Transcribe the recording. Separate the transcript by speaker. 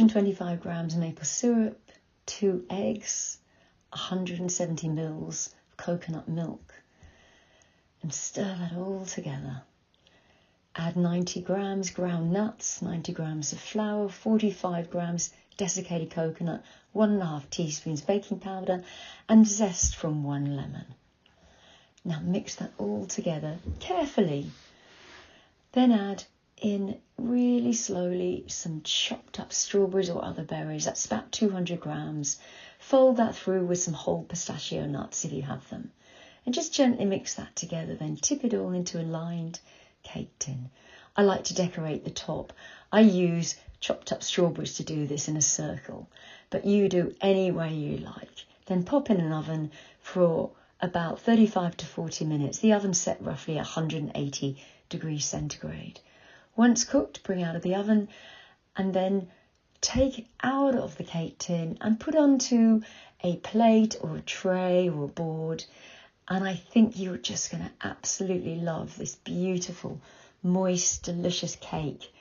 Speaker 1: 125 grams maple syrup, 2 eggs, 170 mils of coconut milk, and stir that all together. Add 90 grams ground nuts, 90 grams of flour, 45 grams desiccated coconut, 1.5 teaspoons baking powder, and zest from 1 lemon. Now mix that all together carefully. Then add in really slowly some chopped up strawberries or other berries. That's about 200 grams. Fold that through with some whole pistachio nuts if you have them. And just gently mix that together, then tip it all into a lined cake tin. I like to decorate the top. I use chopped up strawberries to do this in a circle, but you do any way you like. Then pop in an oven for about 35 to 40 minutes. The oven set roughly 180 degrees centigrade. Once cooked, bring out of the oven and then take it out of the cake tin and put onto a plate or a tray or a board. And I think you're just going to absolutely love this beautiful, moist, delicious cake